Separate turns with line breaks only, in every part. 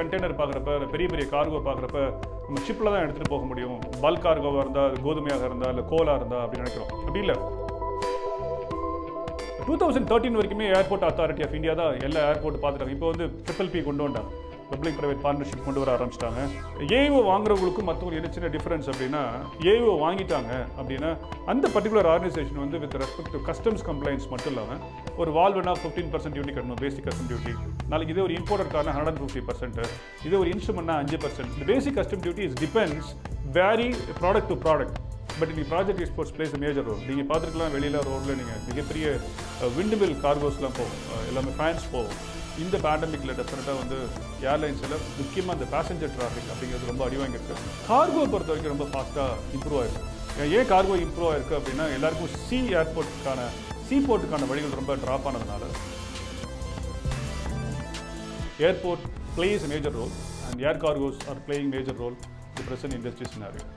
Container பார்க்குறப்ப பெரிய பெரிய கார்கோ பார்க்குறப்ப நம்ம ஷிப்பில் தான் எடுத்துகிட்டு போக முடியும். பல்க் கார்கோவாக இருந்தால், அது கோதுமையாக இருந்தால், இல்லை கோலாக இருந்தால் அப்படின்னு நினைக்கிறோம். அப்படி இல்லை. 2013 வரைக்குமே ஏர்போர்ட் அத்தாரிட்டி ஆஃப் இந்தியா தான் எல்லா ஏர்போர்ட் பார்த்துட்டாங்க. இப்போ வந்து PPP கொண்டு வந்தாங்க, பப்ளிக் ப்ரைவேட் பார்ட்னர்ஷிப் கொண்டு வர ஆரம்பிச்சிட்டாங்க. ஏஓ வாங்குறவங்களுக்கும் மற்றவங்களுக்கு என்ன சின்ன டிஃபரன்ஸ் அப்படின்னா, ஏஓ வாங்கிட்டாங்க அப்படின்னா அந்த பர்டிகுலர் ஆர்கனைசேஷன் வந்து with respect to customs complaints மட்டும் இல்லாமல் ஒரு வால்வுனா 15% டியூட்டி கட்டணும், பேசிக் கஸ்டம் டியூட்டி. நாளைக்கு இதே ஒரு இம்போர்ட்டர் காரணம் 150%, இதே ஒரு இன்ஸ்ட்ருமெண்ட்னா 5%. இந்த basic custom duty is depends vary product to product. But இந்த project exports plays major role. நீங்கள் பார்த்துருக்கலாம், வெளியில் ரோடில் நீங்கள் மிகப்பெரிய விண்டு மில் கார்கோஸ்லாம் போகும், எல்லாமே ஃபேன்ஸ் போகும். இந்த பேண்டமிக்கில் டெஃபினட்டாக வந்து ஏர்லைன்ஸில் முக்கியமாக இந்த பேசஞ்சர் டிராஃபிக் அப்படிங்கிறது ரொம்ப அடி வாங்கியிருக்கு. கார்கோ பொறுத்த வரைக்கும் ரொம்ப ஃபாஸ்ட்டாக இம்ப்ரூவ் ஆகிருக்கு. ஏன் கார்கோ இம்ப்ரூவ் ஆகிருக்கு அப்படின்னா, எல்லாருக்கும் சி போர்ட்டுக்கான வழிகள் ரொம்ப ட்ராப் ஆனதுனால airport plays major role and air cargos are playing major role the present industry scenario.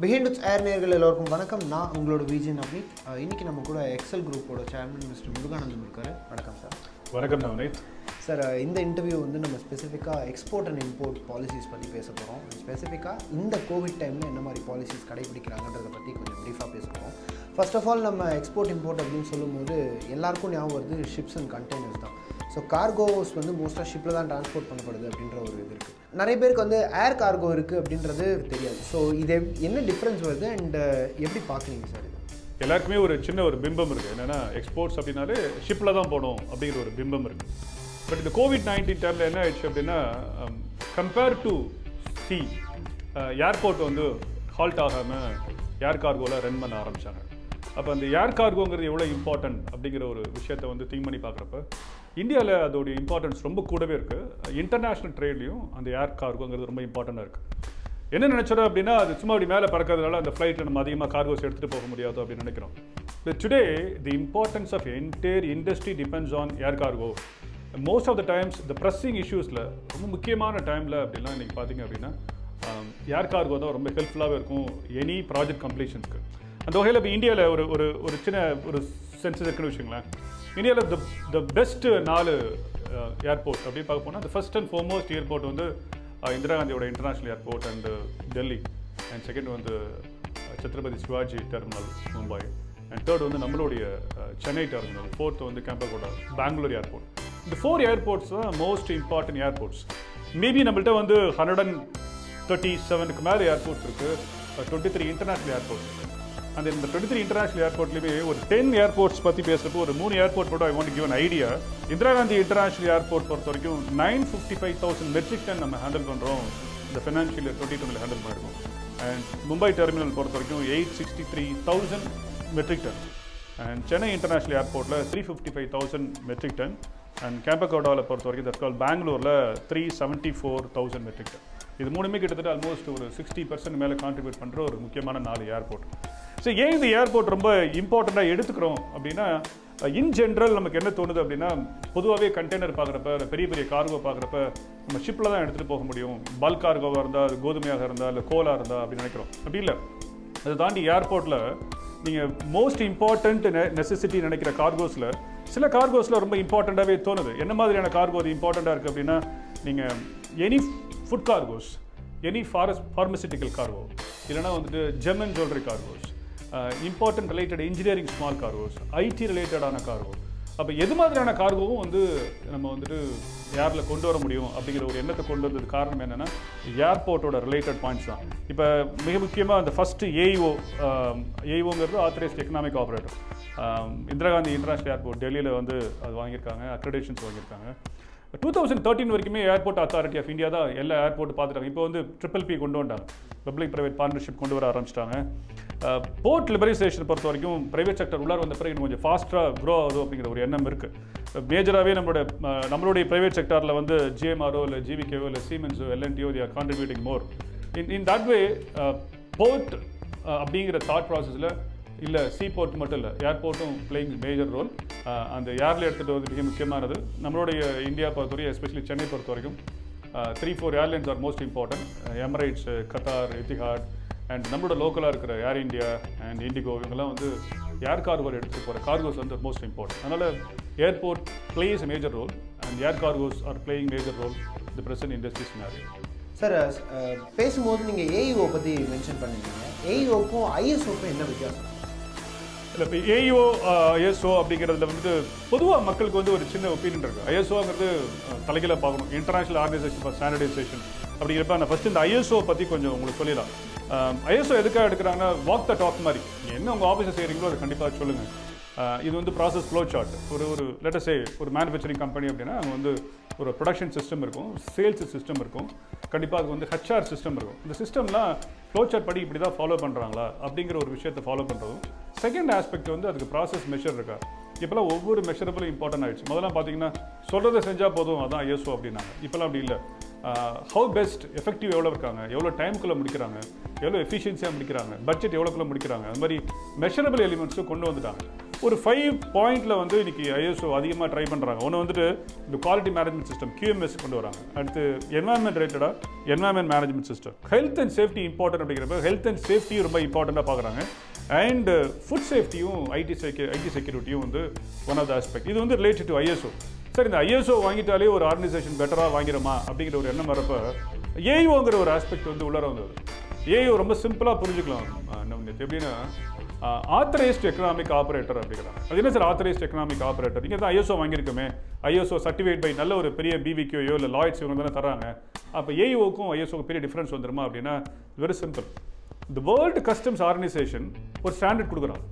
Behind its air நேயர்கள் எல்லோருக்கும் வணக்கம். நான் உங்களோட விஜய் நவனீத். இன்றைக்கி நம்ம கூட எக்ஸல் குரூப்போட சேர்மன் மிஸ்டர் முருகானந்தம் இருக்கார். வணக்கம் சார்.
வணக்கம் நவனீத்.
சார், இந்த இன்டர்வியூ வந்து நம்ம ஸ்பெசிஃபிக்காக எக்ஸ்போர்ட் அண்ட் இம்போர்ட் பாலிசிஸ் பற்றி பேச போகிறோம். ஸ்பெசிஃபிக்காக இந்த கோவிட் டைமில் என்ன மாதிரி பாலிசிஸ் கடைபிடிக்கிறாங்கன்றதை பற்றி கொஞ்சம் ப்ரீஃபாக பேச போகிறோம். ஃபர்ஸ்ட் ஆஃப் ஆல், நம்ம எக்ஸ்போர்ட் இம்போர்ட் அப்படின்னு சொல்லும்போது எல்லாருக்கும் ஞாபகம் வருது ஷிப்ஸ் அண்ட் கண்டெய்னர்ஸ் தான். ஸோ கார்கோஸ் வந்து மோஸ்ட்டாக ஷிப்பில் தான் ட்ரான்ஸ்போர்ட் பண்ணப்படுது அப்படின்ற ஒரு இது இருக்குது. நிறைய பேருக்கு வந்து ஏர் கார்கோ இருக்குது அப்படின்றது தெரியாது. ஸோ இது என்ன டிஃப்ரென்ஸ் வருது அண்ட் எப்படி பார்க்குறீங்க சார்?
எல்லாருக்குமே ஒரு சின்ன ஒரு பிம்பம் இருக்குது, என்னென்னா எக்ஸ்போர்ட்ஸ் அப்படின்னாலே ஷிப்பில் தான் போகணும் அப்படிங்கிற ஒரு பிம்பம் இருக்குது. பட் இந்த COVID-19 டைமில் என்ன ஆயிடுச்சு அப்படின்னா, கம்பேர் டு சி ஏர்போர்ட் வந்து ஹால்ட் ஆகாமல் ஏர் கார்கோவில் ரன் பண்ண ஆரம்பித்தாங்க. அப்போ அந்த ஏர் கார்கோங்கிறது எவ்வளோ இம்பார்ட்டன்ட் அப்படிங்கிற ஒரு விஷயத்தை வந்து திங்க் பண்ணி பார்க்குறப்ப இந்தியாவில் அதோடைய இம்பார்ட்டன்ஸ் ரொம்ப கூடவே இருக்குது. இன்டர்நேஷ்னல் ட்ரேட்லேயும் அந்த ஏர் கார்கோங்கிறது ரொம்ப இம்பார்ட்டண்ட்டாக இருக்குது. என்ன நினச்சோம் அப்படின்னா, அது சும்மா அப்படி மேலே பறக்கிறதுனால அந்த ஃப்ளைட்டில் நம்ம அதிகமாக கார்கோஸ் எடுத்துகிட்டு போக முடியாது அப்படின்னு நினைக்கிறோம். But today the importance of entire industry depends on air cargo. Most of the times இந்த ப்ரெஸ்ஸிங் இஷ்யூஸில் ரொம்ப முக்கியமான டைமில் அப்படிலாம் இன்றைக்கி பார்த்தீங்க அப்படின்னா ஏர் கார்கோ தான் ரொம்ப ஹெல்ப்ஃபுல்லாகவே இருக்கும் எனி ப்ராஜெக்ட் கம்ப்ளீஷன்ஸ்க்கு. அந்த வகையில் இப்போ இந்தியாவில் ஒரு சின்ன ஒரு சென்சஸ் இருக்குன்னு வச்சுங்களேன். இந்தியாவில் த பெஸ்ட் 4 ஏர்போர்ட் அப்படின்னு பார்க்க போனால், the first and foremost airport வந்து இந்திரா காந்தியோட international airport and Delhi, and second வந்து Chhatrapati Shivaji terminal Mumbai, and third வந்து நம்மளுடைய சென்னை டெர்மினல், ஃபோர்த் வந்து கேம்பகோடா பெங்களூர் ஏர்போர்ட். இந்த 4 ஏர்போர்ட்ஸ் தான் மோஸ்ட் இம்பார்ட்டன்ட் ஏர்போர்ட்ஸ். மேபி நம்மள்கிட்ட வந்து 137க்கு மேலே ஏர்போர்ட்ஸ் இருக்குது, 23 இன்டர்நேஷ்னல் ஏர்போர்ட்ஸ் இருக்குது. அந்த இந்த 23 இன்டர்நேஷ்னல் ஏர்போர்ட்லேயுமே ஒரு 10 ஏர்போர்ட்ஸ் பற்றி பேசுகிறப்போ ஒரு 3 ஏர்போர்ட் கூட I want to give an idea. Indira Gandhi international airport பொறுத்த வரைக்கும் 955,000 மெட்ரிக் டன் நம்ம ஹேண்டில் பண்ணுறோம். இந்த ஃபினான்ஷியல் இயர் 2020 ஹேண்டில் பண்ணிருக்கோம். அண்ட் மும்பை டெர்மினல் பொறுத்த வரைக்கும் 863,000 metric ton. And Chennai international ஏர்போர்ட்டில் 355,000 மெட்ரிக் டன். அண்ட் கேம்பகோடாவில் பொறுத்த வரைக்கும் தட்ஸ் கால் பெங்களூரில் 374,000 மெட்ரிக் டன். இது மூணுமே கிட்டத்தட்ட ஆல்மோஸ்ட் ஒரு 60% மேலே கான்ட்ரிபியூட் பண்ணுற ஒரு முக்கியமான 4 ஏர்போர்ட். ஸோ ஏன் இந்த ஏர்போர்ட் ரொம்ப இம்பார்ட்டண்ட்டாக எடுத்துக்கிறோம் அப்படின்னா, இன் ஜென்ரல் நமக்கு என்ன தோணுது அப்படின்னா, பொதுவாகவே கண்டெய்னர் பார்க்குறப்ப, பெரிய பெரிய கார்கோ பார்க்குறப்ப நம்ம ஷிப்பில் தான் எடுத்துகிட்டு போக முடியும். பல்க் கார்கோவாக இருந்தால், அது கோதுமையாக இருந்தால், இல்லை கோலாக இருந்தால் அப்படின்னு நினைக்கிறோம். அப்படி இல்லை. அதை தாண்டி ஏர்போர்ட்டில் நீங்கள் மோஸ்ட் இம்பார்ட்டண்ட் நெசசிட்டி நினைக்கிற கார்கோஸில் சில கார்கோஸில் ரொம்ப இம்பார்ட்டண்ட்டாகவே தோணுது. என்ன மாதிரியான கார்கோ அது இம்பார்ட்டண்ட்டாக இருக்குது அப்படின்னா, நீங்கள் any food cargos, any pharmaceutical cargo, இல்லைனா வந்துட்டு gem and jewellery cargos, important related engineering small cargos, IT ரிலேட்டடான கார்கோ. அப்போ எது மாதிரியான கார்கோவும் வந்து நம்ம வந்துட்டு ஏரில் கொண்டு வர முடியும் அப்படிங்கிற ஒரு எண்ணத்தை கொண்டு வந்தது காரணம் என்னென்னா, ஏர்போர்ட்டோட ரிலேட்டட் பாயிண்ட்ஸ் தான். இப்போ மிக முக்கியமாக அந்த ஃபஸ்ட்டு ஏஇஓங்கிறது authorised economic operator. Indira Gandhi international airport டெல்லியில் வந்து அது வாங்கியிருக்காங்க, அக்ரெடிஷன்ஸ் வாங்கியிருக்காங்க. 2013 வரைக்குமே ஏர்போர்ட் அத்தாரிட்டி ஆஃப் இந்தியா தான் எல்லா ஏர்போர்ட் பார்த்துட்டாங்க. இப்போ வந்து PPP கொண்டு வந்தாங்க, பப்ளிக் ப்ரைவேட் பார்ட்னர்ஷிப் கொண்டு வர ஆரம்பிச்சிட்டாங்க. போர்ட் லிபரலைசேஷன் பொறுத்த வரைக்கும் ப்ரைவேட் செக்டர் உள்ளார வந்த பிறகு இன்னும் கொஞ்சம் ஃபாஸ்ட்டாக க்ரோ ஆகுது அப்படிங்கிற ஒரு எண்ணம் இருக்குது. மேஜராகவே நம்மளுடைய ப்ரைவேட் செக்டரில் வந்து GMRO இல்லை GVKO இல்லை சீமென்ஸோ LNTO they are contributing more. in that way port அப்படிங்கிற தாட் ப்ராசஸில் இல்லை சீபோர்ட் மட்டும் இல்லை, ஏர்போர்ட்டும் பிளேயிங் மேஜர் ரோல். அந்த ஏரில் எடுத்துகிட்டு வந்து மிக முக்கியமானது. நம்மளுடைய இந்தியா பொறுத்தவரைக்கும், எஸ்பெஷலி சென்னை பொறுத்த வரைக்கும் 3-4 airlines are most important. Emirates, Qatar, Etihad, and நம்மளோட லோக்கலாக இருக்கிற ஏர் இந்தியா அண்ட் இண்டிகோ, இவங்கெல்லாம் வந்து ஏர் கார்கோ எடுத்துகிட்டு போகிற கார்கோஸ் வந்து மோஸ்ட் இம்பார்ட்டன்ட். அதனால் airport place a major role and air cargos are playing major role in the present industry scenario.
Sir பேசும்போது நீங்கள் ஏஇஓ பற்றி மென்ஷன் பண்ணிருக்கீங்க. ஏஇஓக்கும் ஐஎஸ்ஓக்கும் என்ன வித்தியாசம்?
இல்லை, இப்போ ஏஇஓ ஐஎஸ்ஓ அப்படிங்கிறதுல வந்துட்டு பொதுவாக மக்களுக்கு வந்து ஒரு சின்ன ஒப்பீனியன் இருக்குது. ஐஎஸ்ஓங்கிறது தலைகீழ பார்க்கணும், இன்டர்நேஷனல் ஆர்கனைசேஷன் ஃபார் ஸ்டாண்டர்டைசேஷன் அப்படிங்கிறப்ப நான் ஃபஸ்ட்டு இந்த ஐஎஸ்ஓ பற்றி கொஞ்சம் உங்களுக்கு சொல்லிடலாம். ஐஎஸ்ஓ எதுக்காக எடுக்கிறாங்கன்னா வாக் த டாக் மாதிரி, என்ன உங்கள் ஆஃபீஸில் செய்கிறீங்களோ அதை கண்டிப்பாக சொல்லுங்கள். இது வந்து ப்ராசஸ் ஃப்ளோ சார்ட். ஒரு லெட்டஸ் ஒரு மேனுஃபேக்சரிங் கம்பெனி அப்படின்னா அங்கே வந்து ஒரு ப்ரொடக்ஷன் சிஸ்டம் இருக்கும், சேல்ஸ் சிஸ்டம் இருக்கும், கண்டிப்பாக அது வந்து ஹெச்ஆர் சிஸ்டம் இருக்கும். இந்த சிஸ்டம்லாம் ஃப்ளோ சார்ட் படி இப்படி தான் ஃபாலோ பண்ணுறாங்களா அப்படிங்கிற ஒரு விஷயத்தை ஃபாலோ பண்ணுறதும். செகண்ட் ஆஸ்பெக்ட் வந்து அதுக்கு ப்ராசஸ் மெஷர் இருக்கா. இப்போலாம் ஒவ்வொரு மெஷரபிளும் இம்பார்ட்டன்ட் ஆகிடுச்சு. முதல்ல பார்த்தீங்கன்னா சொல்கிறத செஞ்சால் போதும், அதான் ஐஎஸ்ஓ அப்படின்னாங்க. இப்போலாம் அப்படி இல்லை. ஹவு பெஸ்ட் எஃபெக்டிவ் எவ்வளோ இருக்காங்க, எவ்வளோ டைமுக்குள்ளே முடிக்கிறாங்க, எவ்வளோ எஃபிஷியன்சியாக முடிக்கிறாங்க, பட்ஜெட் எவ்வளோக்குள்ளே முடிக்கிறாங்க, அது மாதிரி மெஷரபிள் எலிமெண்ட்ஸும் கொண்டு வந்துட்டாங்க. ஒரு 5 பாயிண்டில் வந்து இன்றைக்கி ஐஎஸ்ஓ அதிகமாக ட்ரை பண்ணுறாங்க. ஒன்று வந்துட்டு இந்த குவாலிட்டி மேனேஜ்மெண்ட் சிஸ்டம் QMS கொண்டு வராங்க. அடுத்து என்வாயன்மெண்ட் ரிலேட்டடாக environment management system. Health and safety important அப்படிங்கிறப்ப ஹெல்த் அண்ட் சேஃப்டியும் ரொம்ப இம்பார்ட்டண்ட்டாக பார்க்குறாங்க. அண்ட் ஃபுட் சேஃப்டியும் ஐடி செக்யூரிட்டியும் வந்து ஒன் ஆஃப் த ஆஸ்பெக்ட். இது வந்து ரிலேட்டட் டு ஐஎஸ்ஓ. சார், இந்த ஐஎஸ்ஓ வாங்கிட்டாலே ஒரு ஆர்கனைசேஷன் பெட்டராக வாங்கிடுமா அப்படிங்கிற ஒரு எண்ணம் வரப்போ ஏஇஓங்கிற ஒரு ஆஸ்பெக்ட் வந்து உள்ளார வந்தது. ஏஇஓ ரொம்ப சிம்பிளாக புரிஞ்சுக்கலாம். எப்படின்னா ஆத்தரைஸ்ட் எக்கனாமிக் ஆப்ரேட்டர் அப்படிங்கிறாங்க. அது என்ன சார் ஆத்தரைஸ்ட் எக்கனாமிக் ஆப்ரேட்டர்? இங்கே தான் ஐஎஸ்ஓ வாங்கியிருக்கோமே, ஐஎஸ்ஓ சர்டிஃபிகேட் பை நல்ல ஒரு பெரிய பிவிக்யூயோ இல்லை லாய்ட்ஸ் இவங்க தானே தராங்க. அப்போ ஏஇஓக்கும் ஐஎஸ்ஓக்கும் பெரிய டிஃப்ரென்ஸ் வந்துருமா அப்படின்னா வெரி சிம்பிள். இந்த வேர்ல்டு கஸ்டம்ஸ் ஆர்கனைசேஷன் ஒரு ஸ்டாண்டர்ட் கொடுக்குறாங்க.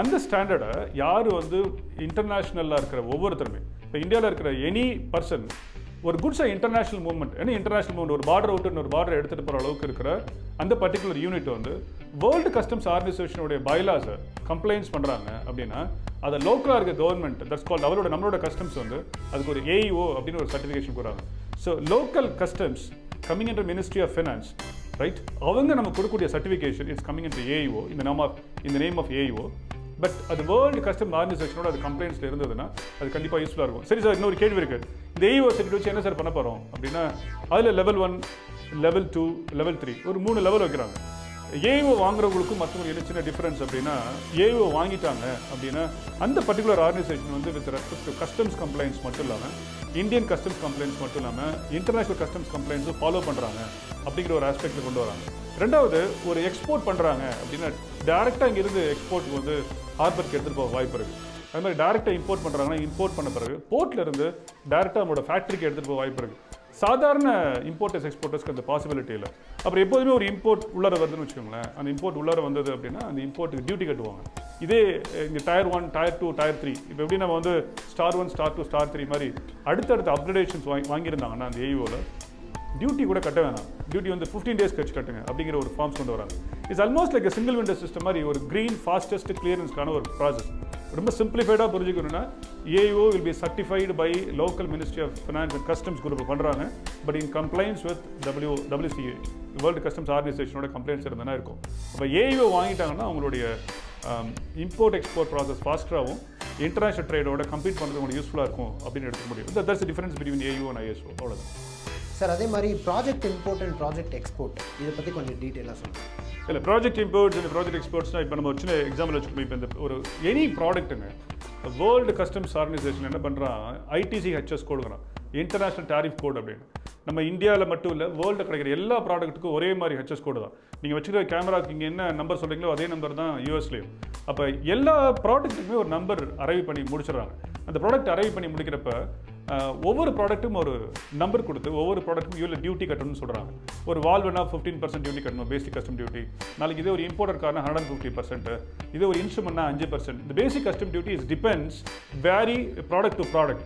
அந்த ஸ்டாண்டர்டை யார் வந்து இன்டர்நேஷ்னலாக இருக்கிற ஒவ்வொருத்தருமே, இப்போ இந்தியாவில் இருக்கிற எனி பர்சன் ஒரு குட்ஸை இன்டர்நேஷனல் மூவ்மெண்ட், ஏன்னா இன்டர்நேஷனல் மூவ்மெண்ட் ஒரு பார்டர் விட்டு ஒரு பார்டர் எடுத்துகிட்டு போகிற அளவுக்கு இருக்கிற அந்த பர்டிகுலர் யூனிட் வந்து வேர்ல்டு கஸ்டம்ஸ் ஆர்கனைசேஷனுடைய பைலாஸை கம்ப்ளைண்ட்ஸ் பண்ணுறாங்க அப்படின்னா அதை லோக்கலாக இருக்க கவர்மெண்ட் தட்ஸ் கால்ட் நம்மளோட கஸ்டம்ஸ் வந்து அதுக்கு ஒரு ஏஇஓ அப்படின்னு ஒரு சர்டிஃபிகேஷன் கொடுக்குறாங்க. So local customs coming into ministry of finance, right? அவங்க நம்ம கொடுக்கக்கூடிய certification it's coming into AEO இந்த நேம் ஆஃப் ஏஇஓ. பட் அது வேர்ல்டு கஸ்டம் ஆர்கனைசேஷனோட அது கம்ப்ளைண்ட்ஸில் இருந்ததுன்னா அது கண்டிப்பாக யூஸ்ஃபுல்லாக இருக்கும். சரி சார், இன்னொரு கேள்வி இருக்குது. இந்த ஏஇஓ சர்டிஃபிகேட் வச்சு என்ன சார் பண்ண போகிறோம் அப்படின்னா அதில் லெவல் 1, லெவல் 2, லெவல் 3 ஒரு 3 லெவல் வைக்கிறாங்க. ஏஇஓ வாங்குறவங்களுக்கும் மற்றவங்களுக்கு என்ன சின்ன டிஃபரன்ஸ் அப்படின்னா ஏஇஓ வாங்கிட்டாங்க அப்படின்னா அந்த பர்டிகுலர் ஆர்கனைசேஷன் வந்து with respect to customs complaints மட்டும் இல்லாமல் இந்தியன் கஸ்டம்ஸ் கம்ப்ளைண்ட்ஸ் மட்டும் இல்லாமல் இன்டர்நேஷனல் கஸ்டம்ஸ் கம்ப்ளைண்ட்ஸும் ஃபாலோ பண்ணுறாங்க அப்படிங்கிற ஒரு ஆஸ்பெக்டில் கொண்டு வராங்க. ரெண்டாவது, ஒரு எக்ஸ்போர்ட் பண்ணுறாங்க அப்படின்னா டேரெக்டாக இங்கேருந்து எக்ஸ்போர்ட்டுக்கு வந்து ஹார்பருக்கு எடுத்துகிட்டு போக வாய்ப்பு இருக்குது. அது மாதிரி டேரெக்டாக இம்போர்ட் பண்ணுறாங்கன்னா இம்போர்ட் பண்ண பிறகு போர்ட்லேருந்து டேரெக்டாக நம்மளோட ஃபேக்ட்ரிக்கு எடுத்துகிட்டு போக வாய்ப்பு இருக்குது. சாதாரண இம்போர்ட்டர்ஸ் எக்ஸ்போர்ட்டர்ஸ்க்கு அந்த பாசிபிலிட்டி இல்லை. அப்புறம் எப்போதுமே ஒரு இம்போர்ட் உள்ளார வருதுன்னு வச்சுக்கோங்களேன், அந்த இம்போர்ட் உள்ளார வந்தது அப்படின்னா அந்த இம்போர்ட்டுக்கு டியூட்டி கட்டுவாங்க. இதே இங்கே Tier 1, Tier 2, Tier 3 இப்போ எப்படி நம்ம வந்து Star 1, Star 2, Star 3 மாதிரி அடுத்தடுத்த அப்கிரேடேஷன்ஸ் வாங்கியிருந்தாங்கன்னா அந்த ஏஇஓவில் டியூட்டி கூட கட்ட வேணாம், டியூட்டி வந்து 15 days கழிச்சு கட்டுங்க அப்படிங்கிற ஒரு ஃபார்ம்ஸ் கொண்டு வராங்க. It's almost like single window system மாதிரி ஒரு க்ரீன் ஃபாஸ்டஸ்ட் கிளியரன்ஸ்க்கான ஒரு ப்ராசஸ். ரொம்ப சிம்பிளிஃபைடாக புரிஞ்சுக்கணும்னா AEO will be certified by local ministry of finance and customs group பண்ணுறாங்க. But in complaints with WCA world customs ஆர்கனைசேஷனோட கம்ப்ளைண்ட்ஸ் இருந்ததுனா இருக்கும். அப்போ ஏஇஓ வாங்கிட்டாங்கன்னா அவங்களுடைய இம்போர்ட் எக்ஸ்போர்ட் ப்ராசஸ் ஃபாஸ்ட்டாகவும் இன்டர்நேஷனல் ட்ரேடோட கம்ப்ளீட் பண்ணுறது உங்களுக்கு யூஸ்ஃபுல்லாக இருக்கும் அப்படின்னு எடுத்துக்க முடியும். That's difference between AEO and ISO. அவ்வளோதான்
சார். அதே மாதிரி project import and project export இதை பற்றி கொஞ்சம் டீட்டெயிலாக சொல்லுங்கள்.
இல்லை, ப்ராஜெக்ட் இம்போர்ட்ஸ் அண்ட் ப்ராஜெக்ட் எக்ஸ்போர்ட்ஸ்னால் இப்போ நம்ம ஒரு சின்ன எக்ஸாம்பிள் வச்சுக்கணும். இப்போ இந்த ஒரு எனி ப்ராடக்ட்டுங்க வேர்ல்டு கஸ்டம்ஸ் ஆர்கனைசேஷன் என்ன பண்ணுறான், ITC-HS கோடுங்கிறான், இன்டர்நேஷனல் டாரிஃப் கோட் அப்படின்னு. நம்ம இந்தியாவில் மட்டும் இல்லை, வேர்ல்டு கிடைக்கிற எல்லா ப்ராடக்ட்டுக்கும் ஒரே மாதிரி HS கோடு தான். நீங்கள் வச்சுக்கிற கேமராக்கு இங்கே என்ன நம்பர் சொல்கிறீங்களோ அதே நம்பர் தான் யூஎஸ்லேயும். அப்போ எல்லா ப்ராடக்ட்டுக்குமே ஒரு நம்பர் அரைவ் பண்ணி முடிச்சிடறாங்க. அந்த ப்ராடக்ட் அரைவ் பண்ணி முடிக்கிறப்ப ஒவ்வொரு ப்ராடக்ட்டும் ஒரு நம்பர் கொடுத்து ஒவ்வொரு ப்ராடக்ட்டும் இவ்வளோ டியூட்டி கட்டணும்னு சொல்கிறாங்க. ஒரு வால்வுனா 15% டியூட்டி கட்டணும், பேசிக் கஸ்டம் டியூட்டி. நாளைக்கு இதே ஒரு இம்போர்ட்டர் கார்னா 150%, இதே ஒரு இன்ஸ்ட்ருமெண்ட்னா 5%. இந்த basic custom duty is depends vary product to product.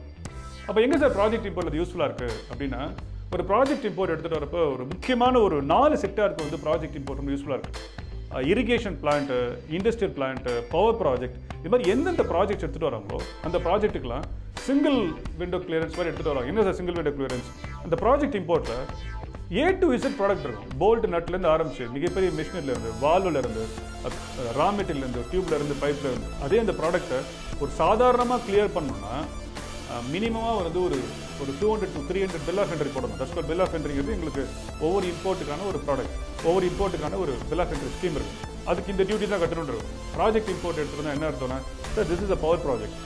அப்போ எங்கே சார் ப்ராஜெக்ட் இம்போர்ட் அது யூஸ்ஃபுல்லாக இருக்குது அப்படின்னா ஒரு ப்ராஜெக்ட் இம்போர்ட் எடுத்துகிட்டு வரப்போ ஒரு முக்கியமான ஒரு 4 செக்டாருக்கு வந்து ப்ராஜெக்ட் இம்போர்ட் ரொம்ப யூஸ்ஃபுல்லாக இருக்குது. Irrigation plant, industrial plant, power project, இது மாதிரி எந்தெந்த ப்ராஜெக்ட்ஸ் எடுத்துகிட்டு வராங்களோ அந்த ப்ராஜெக்ட்டுக்கெலாம் சிங்கிள் விண்டோ கிளியரன்ஸ் மாதிரி எடுத்துகிட்டு வராங்க. என்ன சார் சிங்கிள் விண்டோ கிளியரன்ஸ்? அந்த ப்ராஜெக்ட் இம்போர்ட்டில் A to Z ப்ராடக்ட் இருக்கும். போல்ட் நட்லேருந்து ஆரம்பிச்சு மிகப்பெரிய மிஷினரிலேருந்து, வால்வ்லேருந்து, ரா மெட்டீரியல்லேருந்து, டியூப்லேருந்து, பைப்லேருந்து, அதே அந்த ப்ராடக்ட்டை ஒரு சாதாரணமாக கிளியர் பண்ணணும்னா மினிமமாக வந்து ஒரு 200 to 300 பில் ஆஃப் என்ட்ரி போடணும். தட்ஸ் கால்ட் பில் ஆஃப் என்ட்ரிங்கிறது எங்களுக்கு ஒவ்வொரு இம்போர்ட்டுக்கான ஒரு ப்ராடக்ட், ஒவ்வொரு இம்போர்ட்டுக்கான ஒரு பில் ஆஃப் என்ட்ரி ஸ்கீம் இருக்குது. அதுக்கு இந்த டியூட்டி தான் கட்டணும்னு இருக்கும். ப்ராஜெக்ட் இம்போர்ட் எடுத்துகிட்டு என்ன அர்த்தம்னா, sir this is a power project,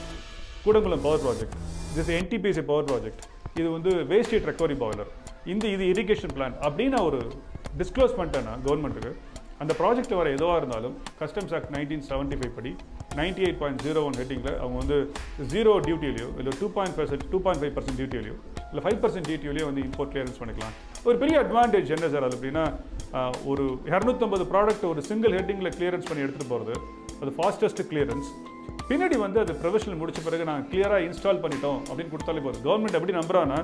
Kudankulam power project, this NTPC power project, இது வந்து வேஸ்ட் ஹீட் ரெக்கவரி பாய்லர், இது இரிகேஷன் பிளான் அப்படின்னு நான் ஒரு டிஸ்க்ளோஸ் பண்ணிட்டேன்னா கவர்மெண்ட்டுக்கு, அந்த ப்ராஜெக்ட் வர எதுவாக இருந்தாலும் கஸ்டம்ஸ் ஆக்ட் 1975 படி 98.01 ஹெட்டிங்கில் அவங்க வந்து 0 டியூட்டிலையோ இல்லை 2.5% டியூட்டிலையோ இல்லை 5% டியூட்டிலையோ வந்து இம்போர்ட் கிளியரன்ஸ் பண்ணிக்கலாம். ஒரு பெரிய அட்வான்டேஜ் என்ன சார் அது அப்படின்னா, ஒரு 250 ப்ராடக்ட் ஒரு சிங்கிள் ஹெட்டிங்கில் கிளியரன்ஸ் பண்ணி எடுத்துகிட்டு போகிறது, அது ஃபாஸ்டஸ்ட் கிளியரன்ஸ். பின்னாடி வந்து அது ப்ரொஃபஷனல் முடிச்ச பிறகு நாங்கள் கிளியராக இன்ஸ்டால் பண்ணிட்டோம் அப்படின்னு கொடுத்தாலே போதும். கவர்மெண்ட் எப்படி நம்புறான்னா,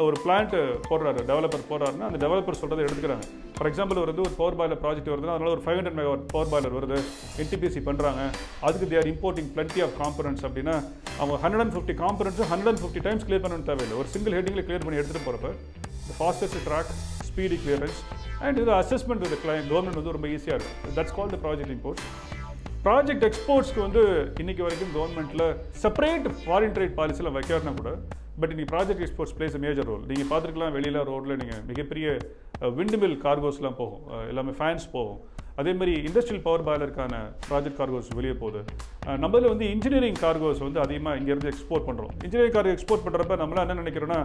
ஒரு பிளான்ட் போடுறாரு, டெவலப்பர் போடுறாருன்னா அந்த டெவலப்பர் சொல்கிறத எடுத்துக்கிறாங்க. ஃபார் எக்ஸாம்பிள் வந்து ஒரு பவர் பாய்லர் ப்ராஜெக்ட் வருதுன்னா அதனால ஒரு 500 மெகாவாட் பவர் பாய்லர் வருது, என்டிபிசி பண்ணுறாங்க, அதுக்கு they are importing plenty of components அப்படின்னா அவங்க 150 காம்பனன்ட்ஸும் 150 டைம்ஸ் கிளியர் பண்ணணும் தேவையில்லை. ஒரு சிங்கிள் ஹெட்டிங்கில் கிளியர் பண்ணி எடுத்துகிட்டு போகிறப்ப fastest track, speedy clearance and இது அசஸ்மெண்ட் வித் கிளைண்ட் கவர்மெண்ட் வந்து ரொம்ப ஈஸியாக இருக்கும். That's called the project import. Project எக்ஸ்போர்ட்ஸ்க்கு வந்து இன்றைக்கி வரைக்கும் கவர்மெண்ட்டில் செப்பரேட் ஃபாரின் ட்ரேட் பாலிசியில் வைக்காருனா கூட, பட் இன்றைக்கி project exports plays major role. நீங்கள் பார்த்துருக்கலாம் வெளியில் ரோட்டில் நீங்கள் மிகப்பெரிய விண்ட் மில் கார்கோஸ்லாம் போகும், எல்லாமே ஃபேன்ஸ் போகும். அதேமாதிரி இண்டஸ்ட்ரியல் பவர் பாய்லருக்கான ப்ராஜெக்ட் கார்கோஸ் வெளியே போகுது. நம்மள வந்து இன்ஜினியரிங் கார்கோஸ் வந்து அதிகமாக இங்கேருந்து எக்ஸ்போர்ட் பண்ணுறோம். இன்ஜினியரிங் கார்கோ எக்ஸ்போர்ட் பண்ணுறப்ப நம்மளாம் என்ன நினைக்கிறோன்னா,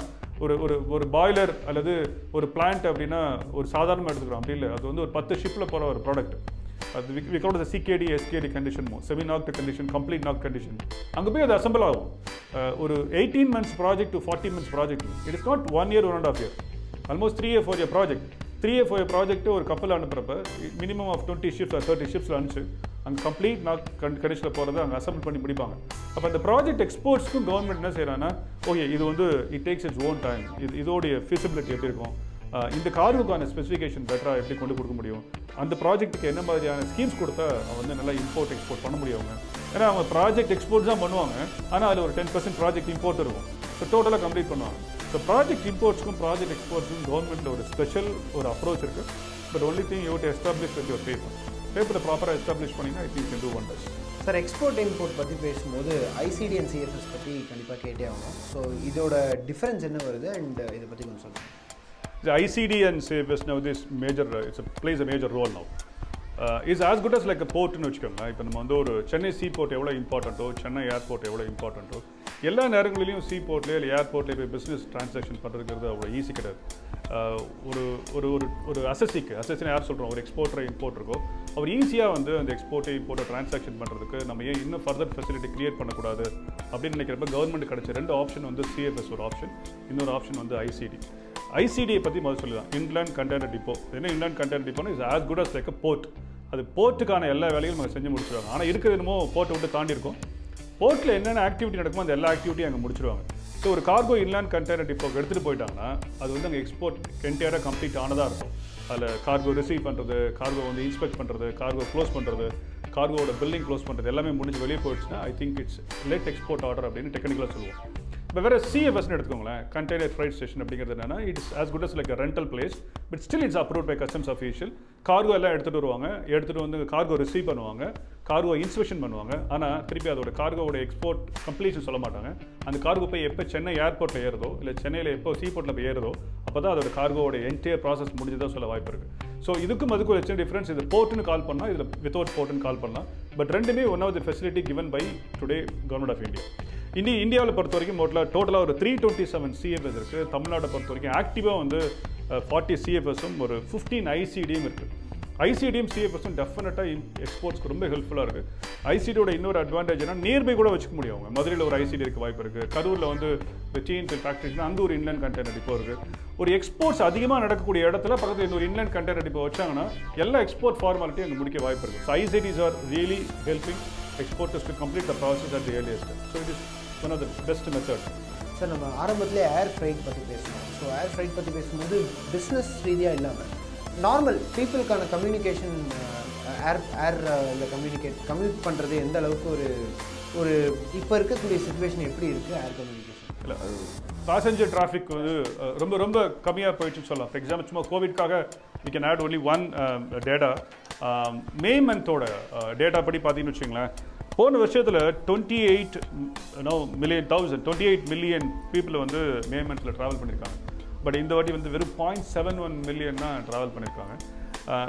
ஒரு பாய்லர் அல்லது ஒரு பிளான்ட் அப்படின்னா ஒரு சாதாரணமாக எடுத்துக்கிறோம். அப்படி இல்லை, அது வந்து ஒரு 10 ஷிப்பில் போகிற ஒரு ப்ராடக்ட். அது we call it the CKD, SKD condition, semi knocked condition, complete knocked condition. அங்கே போய் அது அசம்பிள் ஆகும். ஒரு 18 months project to 40 months project. It is not 1 year, 1.5 year. Almost 3 year, 4 year project. 3 year, 4 year project ஒரு கப்பல் அனுப்புறப்ப minimum of 20 ships or 30 ships அனுப்பிச்சு அங்கே complete knock கண்டிஷனில் போகிறத அங்கே அசம்பிள் பண்ணி முடிப்பாங்க. அப்போ அந்த ப்ராஜெக்ட் எக்ஸ்போர்ட்ஸ்க்கும் கவர்மெண்ட் என்ன செய்கிறாங்கன்னா, ஓகே இது வந்து it takes its own time, இதோடைய ஃபீசிபிலிட்டி எப்படி இருக்கும், இந்த கார்வுக்கான ஸ்பெசிஃபிகேஷன் பெட்டராக எப்படி கொண்டு கொடுக்க முடியும், அந்த ப்ராஜெக்ட்டுக்கு என்ன மாதிரியான ஸ்கீம்ஸ் கொடுத்தா அவங்க வந்து நல்லா இம்போர்ட் எக்ஸ்போர்ட் பண்ண முடியும். ஏன்னா அவங்க ப்ராஜெக்ட் எக்ஸ்போர்ட் தான் பண்ணுவாங்க, ஆனால் அதில் ஒரு 10% ப்ராஜெக்ட் இம்போர்ட் இருக்கும். ஸோ டோட்டலாக கம்ப்ளீட் பண்ணுவாங்க. ஸோ ப்ராஜெக்ட் இம்போர்ட்ஸ்க்கும் ப்ராஜெக்ட் எக்ஸ்போர்ட்ஸ்க்கும் கவர்மெண்ட்டில் ஒரு ஸ்பெஷல் ஒரு அப்ரோச் இருக்குது. But only thing you to establish with your பேப்பரை ப்ராப்பராக எஸ்டாப்ளிஷ் பண்ணிங்கன்னா I think can do wonders.
Sir, export import பற்றி பேசும்போது ஐசிடி அண்ட் சிஎஃப்எஸ் பற்றி கண்டிப்பாக கேட்டே ஆகணும். ஸோ இதோட டிஃப்ரென்ஸ் என்ன வருது அண்ட் இதை பற்றி கொஞ்சம் சொல்லுங்கள்.
The ICD and CFS now this major plays a major role now. Is as good as like a port னு வச்சுக்கோங்க. இப்போ நம்ம வந்து ஒரு சென்னை சீ போர்ட் எவ்வளோ இம்பார்ட்டண்ட்டோ, சென்னை ஏர்போர்ட் எவ்வளோ இம்பார்ட்டண்ட்டோ, எல்லா நேரங்களிலையும் சீ போர்ட்லேயே இல்லை ஏர்போர்ட்லேயே போய் பிஸ்னஸ் ட்ரான்சாக்ஷன் பண்ணுறதுங்கிறது அவ்வளோ ஈஸி கிடையாது. ஒரு அசஸினா யார் சொல்கிறோம், ஒரு எக்ஸ்போர்ட்டர் இம்போர்ட் இருக்கோ அவர் ஈஸியாக வந்து அந்த எக்ஸ்போர்ட்டை இம்போர்ட்டை ட்ரான்சாக்ஷன் பண்ணுறதுக்கு நம்ம ஏன் இன்னும் ஃபர்தர் ஃபெசிலிட்டி கிரியேட் பண்ணக்கூடாது அப்படின்னு நினைக்கிறப்ப கவர்மெண்ட் கிடைச்ச 2 ஆப்ஷன் வந்து சிஎஃப்எஸ் ஒரு ஆப்ஷன், இன்னொரு ஆப்ஷன் வந்து ஐசிடி. ஐசிடியை பற்றி முதல் சொல்லலாம். Inland container depot. என்ன இன்லேண்ட் கண்டெய்னர் டிப்போனா is as good as like a port. அது போர்ட்டுக்கான எல்லா வேலையும் நம்ம செஞ்சு முடிச்சிடுவாங்க. ஆனால் இருக்கிறது என்னமோ போர்ட்டை விட்டு தாண்டி இருக்கும். போர்ட்டில் என்னென்ன ஆக்டிவிட்டி நடக்குமோ அந்த எல்லா ஆக்டிவிட்டியும் அங்கே முடிச்சிடுவாங்க. ஸோ ஒரு கார்கோ இன்லேண்ட் கண்டெய்னர் டிப்போக்கு எடுத்துகிட்டு போயிட்டாங்கன்னா அது வந்து அங்கே எக்ஸ்போர்ட் என்டையராக கம்ப்ளீட் ஆனதாக இருக்கும். அதில் கார்கோ ரிசீவ் பண்ணுறது, கார்கோ வந்து இன்ஸ்பெக்ட் பண்ணுறது, கார்கோ க்ளோஸ் பண்ணுறது, கார்கோவோட பில்லிங் க்ளோஸ் பண்ணுறது எல்லாமே முடிஞ்சு வெளியே போயிடுச்சுன்னா I think it's late export order அப்படின்னு டெக்னிக்கலாக சொல்லுவோம். இப்போ வேறு சிஎஃப்எஸ்ன்னு எடுத்துக்கோங்களேன், கண்டெய்னர் ஃப்ரைட் ஸ்டேஷன் அப்படிங்கிறது என்னன்னா it's as good as like a rental place, but still it's approved by customs official. Cargo எல்லாம் எடுத்துகிட்டு வருவாங்க, எடுத்துகிட்டு வந்து கார்கோ ரிசீவ் பண்ணுவாங்க, கார்கோ இன்ஸ்பெக்ஷன் பண்ணுவாங்க. ஆனால் திருப்பி அதோட கார்கோவோட எக்ஸ்போர்ட் கம்ப்ளீஷன் சொல்ல மாட்டாங்க. அந்த கார்கோ போய் எப்போ சென்னை ஏர்போர்ட்டில் ஏறுதோ இல்லை சென்னையில் எப்போ சீபோர்ட்டில் போய் ஏறுதோ அப்போ தான் அதோட கார்கோவோட என்டையர் ப்ராசஸ் முடிஞ்சதாக சொல்ல வாய்ப்பு இருக்குது. ஸோ இதுக்கும் அதுக்கு ஒரு சின்ன டிஃப்ரென்ஸ். இது போர்ட்டுன்னு கால் பண்ணால் இதில் வித்தவுட் போர்ட்டுன்னு கால் பண்ணலாம். பட் ரெண்டுமே one of the facility given by today government of India. இந்தியாவில் பொறுத்த வரைக்கும் டோட்டலாக ஒரு 327 சிஎஃப்எஸ் இருக்குது. தமிழ்நாட்டை பொறுத்த வரைக்கும் ஆக்டிவாக வந்து 40 சிஎஃப்எஸும் ஒரு 15 ஐசிடியும் இருக்குது. ஐசிடியும் சிஎஃப்எஸும் டெஃபினட்டாக எக்ஸ்போர்ட்ஸ்க்கு ரொம்ப ஹெல்ப்ஃபுல்லாக இருக்குது. ஐசிடியோட இன்னொரு அட்வான்டேஜ்னா நியர்பை கூட வச்சுக்க முடியும். அவங்க மதுரையில் ஒரு ஐசிடி இருக்க வாய்ப்பு இருக்குது. கரூரில் வந்து டிஎன்பிஎல் ஃபேக்ட்ரிஸ்னா அங்கே ஒரு இன்லேண்ட் கண்டெய்னர் டிப்போ இருக்குது. ஒரு எக்ஸ்போர்ட்ஸ் அதிகமாக நடக்கக்கூடிய இடத்துல பக்கத்தில் இன்னொரு இன்லேண்ட் கண்டெய்னர் டிப்போ வச்சாங்கன்னா எல்லா எக்ஸ்போர்ட் ஃபார்மாலிட்டியும் அங்கே முடிக்க வாய்ப்பு இருக்குது. So ICDs are really helping exporters to complete the process at the earliest. So it is one of the best method.
Sir, நம்ம ஆரம்பத்திலே ஏர் ஃப்ரைட் பற்றி பேசணும். ஸோ ஏர் ஃப்ரைட் பற்றி பேசும்போது பிஸ்னஸ் ரீதியாக இல்லாமல் நார்மல் பீப்புளுக்கான கம்யூனிகேஷன் ஏரில் கம்யூனிகேட் பண்ணுறது எந்த அளவுக்கு ஒரு இப்போ இருக்கக்கூடிய சிச்சுவேஷன் எப்படி இருக்குது ஏர் கம்யூனிகேஷன்?
இல்லை, பேசஞ்சர் டிராஃபிக் வந்து ரொம்ப ரொம்ப கம்மியாக போயிடுச்சுன்னு சொல்லலாம். ஃபார் எக்ஸாம்பிள் சும்மா கோவிட்காக we can add only one data. May மந்தோட டேட்டா படி பார்த்தீங்கன்னு வச்சுங்களேன், போன வருஷத்தில் 28 மில்லியன் பீப்புள் வந்து மே மந்தில் ட்ராவல் பண்ணியிருக்காங்க. பட் இந்த வாட்டி வந்து வெறும் 0.71 மில்லியன் தான் ட்ராவல் பண்ணியிருக்காங்க.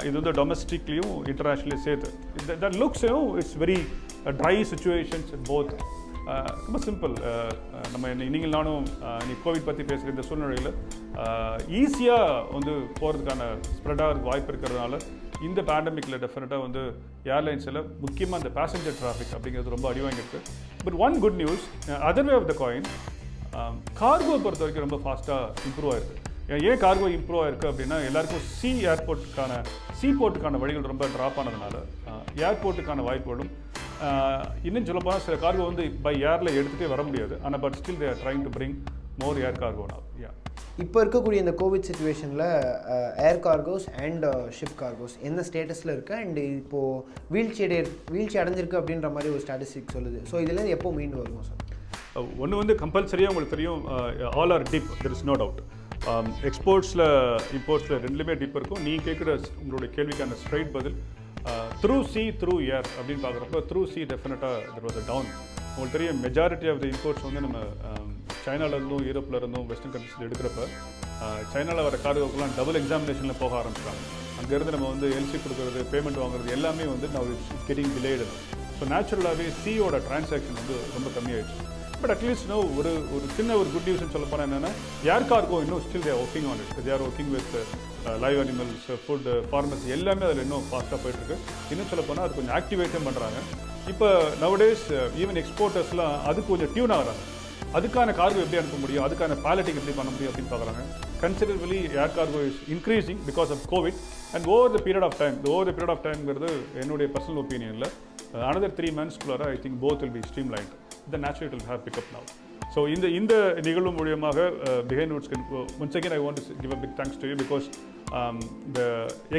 இது வந்து டொமஸ்டிக்லேயும் இன்டர்நேஷ்னலையும் சேர்த்து that looks it's very try situations both. ரொம்ப சிம்பிள். நம்ம நீங்கள் நானும் நீ கோவிட் பற்றி பேசுகிற இந்த சூழ்நிலையில் ஈஸியாக வந்து போகிறதுக்கான ஸ்ப்ரெடாக வாய்ப்பு இருக்கிறதுனால இந்த பேண்டமிக்கில் டெஃபினட்டாக வந்து ஏர்லைன்ஸில் முக்கியமாக அந்த பேசஞ்சர் டிராஃபிக் அப்படிங்கிறது ரொம்ப அடி வாங்கியிருக்கு. But one good news, other way of the coin, cargo பொறுத்த வரைக்கும் ரொம்ப ஃபாஸ்ட்டாக இம்ப்ரூவ் ஆயிருக்கு. ஏன் கார்கோ இம்ப்ரூவ் ஆயிருக்கு அப்படின்னா எல்லாருக்கும் சீபோர்ட்டுக்கான வழிகள் ரொம்ப ட்ராப் ஆனதுனால ஏர்போர்ட்டுக்கான வாய்ப்புகளும், இன்னும் சொல்லப்போனால் சில கார்கோ வந்து பை ஏரில் எடுத்துகிட்டே வர முடியாது. ஆனால் but still they are trying to bring more air cargo now.
இப்போ இருக்கக்கூடிய இந்த கோவிட் சுச்சுவேஷனில் ஏர் கார்கோஸ் அண்ட் ஷிப் கார்கோஸ் என்ன ஸ்டேட்டஸில் இருக்குது அண்ட் இப்போது வீழ்ச்சி அடைஞ்சிருக்கு அப்படின்ற மாதிரி ஒரு ஸ்டாட்டிஸ்டிக் சொல்லுது. ஸோ இதுலேருந்து எப்போ மீண்டு வருவோம் சார்?
ஒன்று வந்து கம்பல்சரியாக உங்களுக்கு தெரியும், all are dip, there is no doubt. எக்ஸ்போர்ட்ஸில் இம்போர்ட்ஸில் ரெண்டுலேயுமே டிப் இருக்கும். நீங்கள் கேட்குற உங்களுடைய கேள்விக்கான ஸ்ட்ரைட் பதில் த்ரூ சி த்ரூ ஏர் அப்படின்னு பார்க்குறப்ப த்ரூ சி டெஃபினட்டாக தெர் வாஸ் அ டவுன். உங்களுக்கு தெரியும் மெஜாரிட்டி ஆஃப் த இம்போர்ட்ஸ் வந்து நம்ம சைனாவிலேருந்தும் யூரோப்லேருந்தும் வெஸ்டர்ன் கண்ட்ரீஸில் எடுக்கிறப்ப சைனாவில் வர கார்கோக்கெலாம் டபுள் எக்ஸாமினேஷனில் போக ஆரம்பிச்சிட்டாங்க. அங்கேருந்து நம்ம வந்து எல்சி கொடுக்குறது, பேமெண்ட் வாங்குறது எல்லாமே வந்து now it's getting delayed. So நேச்சுரலாகவே சியோட டிரான்சாக்ஷன் வந்து ரொம்ப கம்மியாயிடுச்சு. பட் அட்லீஸ்ட் ஒரு சின்ன ஒரு குட் நியூஸ்னு சொல்ல போனால் என்னென்னா ஏர் கார்கோ இன்னும் still they are working on it. They are working with live animals, food, pharmacy எல்லாமே அதில் இன்னும் ஃபாஸ்ட்டாக போயிட்டுருக்கு. இன்னும் சொல்ல போனால் அது கொஞ்சம் ஆக்டிவேட்டும் பண்ணுறாங்க. இப்போ நவடேஸ் ஈவன் எக்ஸ்போர்ட்டர்ஸ்லாம் அதுக்கு கொஞ்சம் டியூன் ஆகிறாங்க. அதுக்கான கார்கோ எப்படி அனுப்ப முடியும், அதுக்கான பாலட்டிங் எப்படி பண்ண முடியும் அப்படின்னு பார்க்குறாங்க. Considerably air cargo is increasing because of Covid and over the period of டைம்ங்கிறது என்னுடைய பர்சனல் ஒப்பீனியனில் another 3 months I think both will be streamlined. Then naturally it will have pick up now. So இந்த நிகழ்வு மூலமாக Behind Woods once again I want to give a big thanks to you because the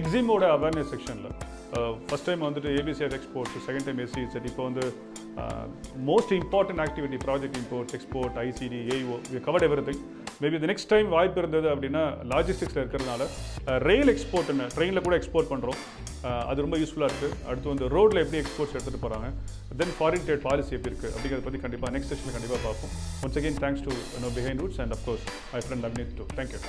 EXIM-ஓட awareness sectionல first time வந்துட்டு ABCR exports, second time SCZ, இப்போ வந்து most important activity project imports, export, ICD, AEO, we covered everything. Maybe the next time வாய்ப்பு இருந்தது அப்படின்னா லாஜிஸ்டிக்ஸில் இருக்கிறதுனால ரயில் எக்ஸ்போர்ட்னு ட்ரெயினில் கூட export பண்ணுறோம். அது ரொம்ப யூஸ்ஃபுல்லாக இருக்குது. அடுத்து வந்து ரோட்டில் எப்படி எக்ஸ்போர்ட்ஸ் எடுத்துகிட்டு போகிறாங்க, தென் ஃபாரின் ட்ரேட் பாலிசி எப்படி இருக்குது அப்படிங்கிறத பற்றி கண்டிப்பாக நெக்ஸ்ட் செஷனில் கண்டிப்பாக பார்ப்போம். Once again thanks to Behind Woods and of course my friend Navneet too. Thank you.